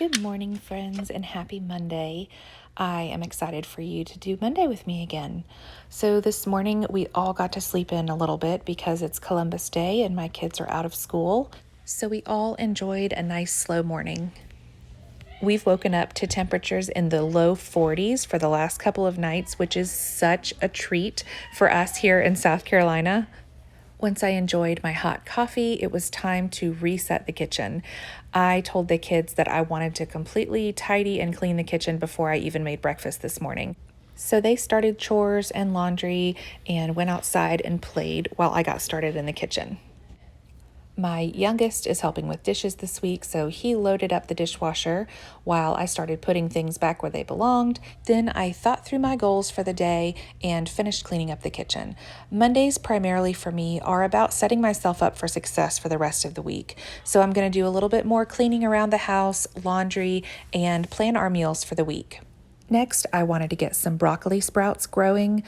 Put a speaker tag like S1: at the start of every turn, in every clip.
S1: Good morning, friends, and happy Monday. I am excited for you to do Monday with me again. So, this morning we all got to sleep in a little bit because it's Columbus Day and my kids are out of school. So, we all enjoyed a nice slow morning. We've woken up to temperatures in the low 40s for the last couple of nights, which is such a treat for us here in South Carolina. Once I enjoyed my hot coffee, it was time to reset the kitchen. I told the kids that I wanted to completely tidy and clean the kitchen before I even made breakfast this morning. So they started chores and laundry and went outside and played while I got started in the kitchen. My youngest is helping with dishes this week, so he loaded up the dishwasher while I started putting things back where they belonged. Then I thought through my goals for the day and finished cleaning up the kitchen. Mondays, primarily for me, are about setting myself up for success for the rest of the week. So I'm going to do a little bit more cleaning around the house, laundry, and plan our meals for the week. Next, I wanted to get some broccoli sprouts growing.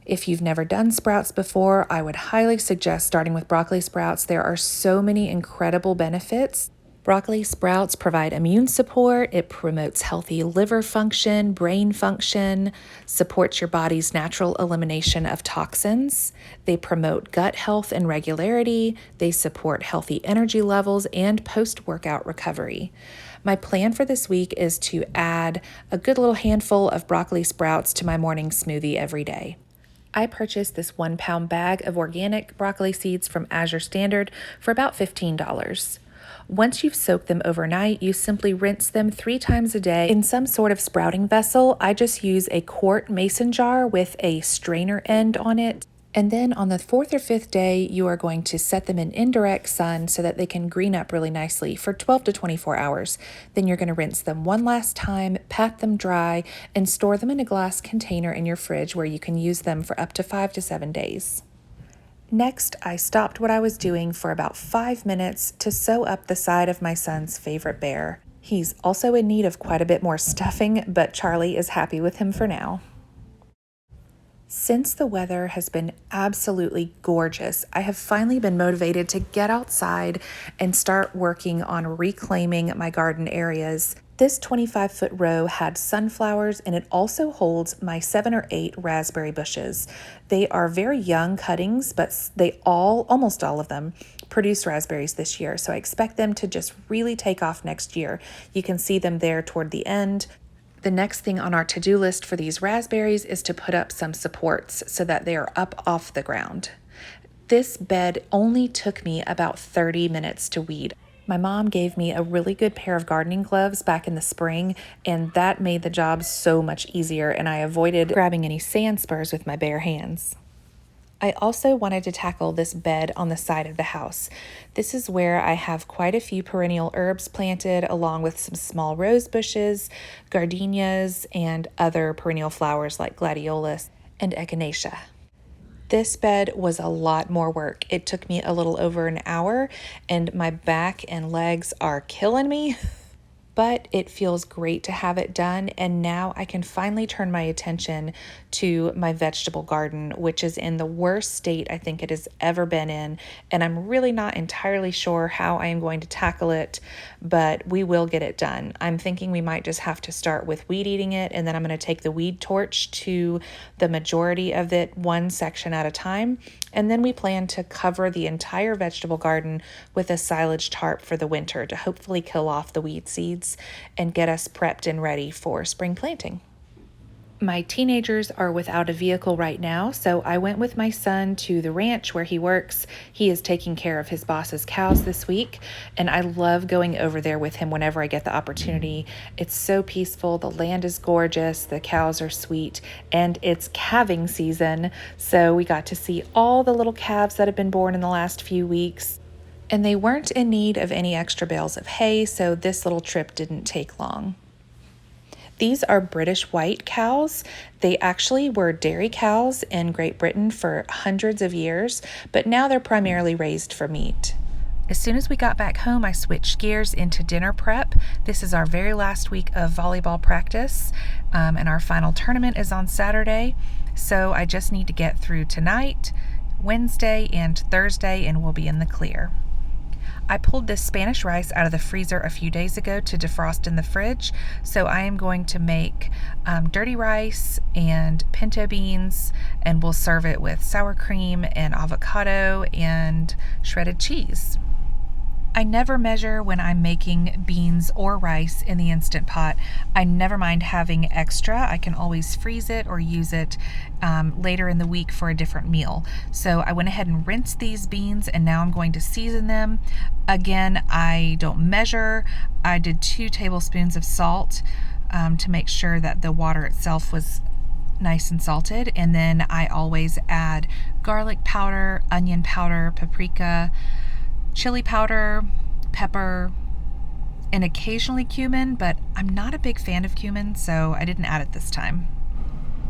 S1: If you've never done sprouts before, I would highly suggest starting with broccoli sprouts. There are so many incredible benefits. Broccoli sprouts provide immune support, it promotes healthy liver function, brain function, supports your body's natural elimination of toxins. They promote gut health and regularity. They support healthy energy levels and post-workout recovery. My plan for this week is to add a good little handful of broccoli sprouts to my morning smoothie every day. I purchased this 1-pound bag of organic broccoli seeds from Azure Standard for about $15. Once you've soaked them overnight, you simply rinse them 3 times a day in some sort of sprouting vessel. I just use a quart mason jar with a strainer end on it. And then on the 4th or 5th day, you are going to set them in indirect sun so that they can green up really nicely for 12 to 24 hours. Then you're going to rinse them one last time, pat them dry, and store them in a glass container in your fridge where you can use them for up to 5 to 7 days. Next, I stopped what I was doing for about 5 minutes to sew up the side of my son's favorite bear. He's also in need of quite a bit more stuffing, but Charlie is happy with him for now. Since the weather has been absolutely gorgeous, I have finally been motivated to get outside and start working on reclaiming my garden areas. This 25-foot row had sunflowers, and it also holds my 7 or 8 raspberry bushes. They are very young cuttings, but they almost all of them, produce raspberries this year. So I expect them to just really take off next year. You can see them there toward the end. The next thing on our to-do list for these raspberries is to put up some supports so that they are up off the ground. This bed only took me about 30 minutes to weed. My mom gave me a really good pair of gardening gloves back in the spring, and that made the job so much easier, and I avoided grabbing any sand spurs with my bare hands. I also wanted to tackle this bed on the side of the house. This is where I have quite a few perennial herbs planted, along with some small rose bushes, gardenias, and other perennial flowers like gladiolus and echinacea. This bed was a lot more work. It took me a little over an hour, and my back and legs are killing me. But it feels great to have it done, and now I can finally turn my attention to my vegetable garden, which is in the worst state I think it has ever been in, and I'm really not entirely sure how I am going to tackle it, but we will get it done. I'm thinking we might just have to start with weed eating it, and then I'm going to take the weed torch to the majority of it, one section at a time, and then we plan to cover the entire vegetable garden with a silage tarp for the winter to hopefully kill off the weed seeds and get us prepped and ready for spring planting. My teenagers are without a vehicle right now, so I went with my son to the ranch where he works. He is taking care of his boss's cows this week, and I love going over there with him whenever I get the opportunity. It's so peaceful, the land is gorgeous, the cows are sweet, and it's calving season, so we got to see all the little calves that have been born in the last few weeks. And they weren't in need of any extra bales of hay, so this little trip didn't take long. These are British white cows. They actually were dairy cows in Great Britain for hundreds of years, but now they're primarily raised for meat. As soon as we got back home, I switched gears into dinner prep. This is our very last week of volleyball practice, and our final tournament is on Saturday. So I just need to get through tonight, Wednesday, and Thursday, and we'll be in the clear. I pulled this Spanish rice out of the freezer a few days ago to defrost in the fridge, so I am going to make dirty rice and pinto beans, and we'll serve it with sour cream and avocado and shredded cheese. I never measure when I'm making beans or rice in the Instant Pot. I never mind having extra. I can always freeze it or use it later in the week for a different meal. So I went ahead and rinsed these beans, and now I'm going to season them. Again, I don't measure. I did 2 tablespoons of salt to make sure that the water itself was nice and salted. And then I always add garlic powder, onion powder, paprika, chili powder, pepper, and occasionally cumin, but I'm not a big fan of cumin, so I didn't add it this time.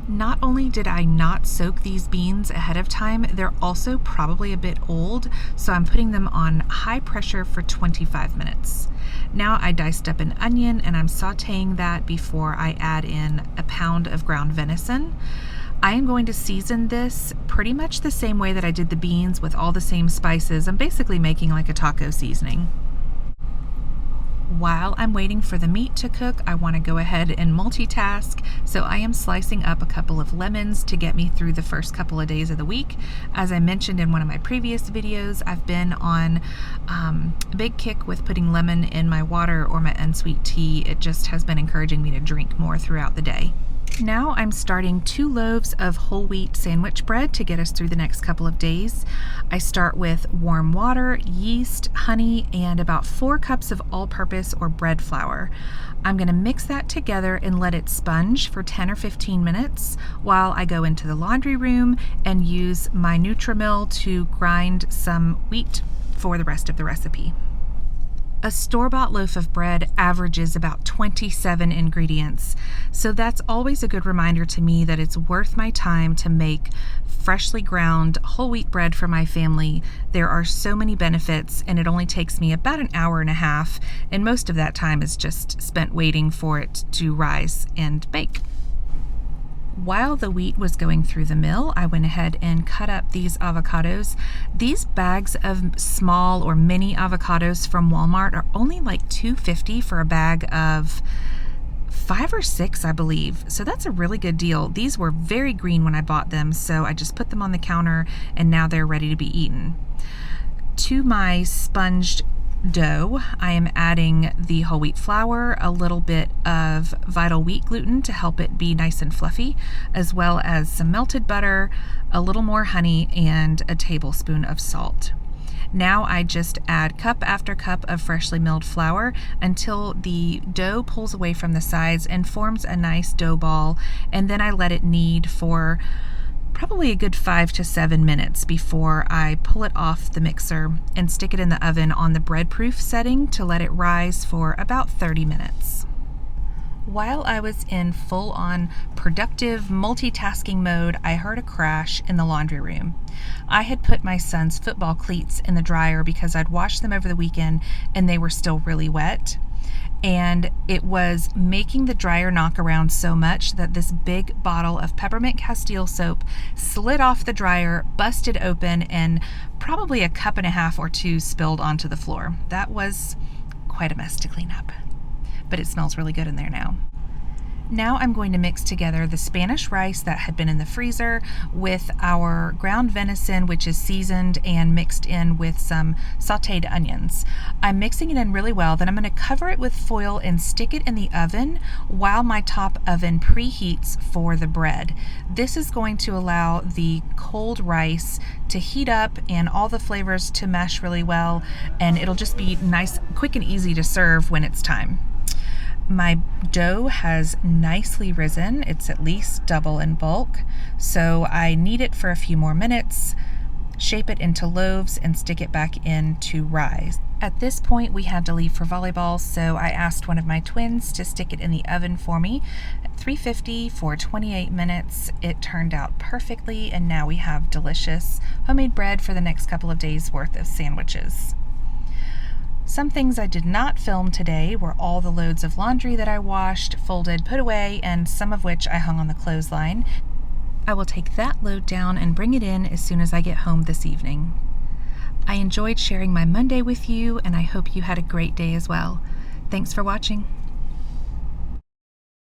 S1: Not only did I not soak these beans ahead of time, they're also probably a bit old, so I'm putting them on high pressure for 25 minutes. Now I diced up an onion and I'm sauteing that before I add in a pound of ground venison. I am going to season this pretty much the same way that I did the beans, with all the same spices. I'm basically making like a taco seasoning. While I'm waiting for the meat to cook, I want to go ahead and multitask. So I am slicing up a couple of lemons to get me through the first couple of days of the week. As I mentioned in one of my previous videos, I've been on a big kick with putting lemon in my water or my unsweet tea. It just has been encouraging me to drink more throughout the day. Now I'm starting 2 loaves of whole wheat sandwich bread to get us through the next couple of days. I start with warm water, yeast, honey, and about 4 cups of all-purpose or bread flour. I'm going to mix that together and let it sponge for 10 or 15 minutes while I go into the laundry room and use my Nutrimill to grind some wheat for the rest of the recipe. A store-bought loaf of bread averages about 27 ingredients, so that's always a good reminder to me that it's worth my time to make freshly ground whole wheat bread for my family. There are so many benefits, and it only takes me about an hour and a half, and most of that time is just spent waiting for it to rise and bake. While the wheat was going through the mill, I went ahead and cut up these avocados. These bags of small or mini avocados from Walmart are only like $2.50 for a bag of 5 or 6, I believe. So that's a really good deal. These were very green when I bought them, so I just put them on the counter and now they're ready to be eaten. To my sponged dough, I am adding the whole wheat flour, a little bit of Vital Wheat gluten to help it be nice and fluffy, as well as some melted butter, a little more honey, and a tablespoon of salt. Now I just add cup after cup of freshly milled flour until the dough pulls away from the sides and forms a nice dough ball, and then I let it knead for probably a good 5 to 7 minutes before I pull it off the mixer and stick it in the oven on the bread-proof setting to let it rise for about 30 minutes. While I was in full-on productive multitasking mode, I heard a crash in the laundry room. I had put my son's football cleats in the dryer because I'd washed them over the weekend and they were still really wet. And it was making the dryer knock around so much that this big bottle of peppermint Castile soap slid off the dryer, busted open, and probably a cup and a half or 2 spilled onto the floor. That was quite a mess to clean up, but it smells really good in there now. Now I'm going to mix together the Spanish rice that had been in the freezer with our ground venison, which is seasoned and mixed in with some sauteed onions. I'm mixing it in really well. Then I'm going to cover it with foil and stick it in the oven while my top oven preheats for the bread. This is going to allow the cold rice to heat up and all the flavors to mesh really well, and it'll just be nice, quick and easy to serve when it's time. My dough has nicely risen. It's at least double in bulk, so I knead it for a few more minutes, shape it into loaves, and stick it back in to rise. At this point, we had to leave for volleyball, so I asked one of my twins to stick it in the oven for me at 350 for 28 minutes. It turned out perfectly, and now we have delicious homemade bread for the next couple of days worth of sandwiches. Some things I did not film today were all the loads of laundry that I washed, folded, put away, and some of which I hung on the clothesline. I will take that load down and bring it in as soon as I get home this evening. I enjoyed sharing my Monday with you, and I hope you had a great day as well. Thanks for watching.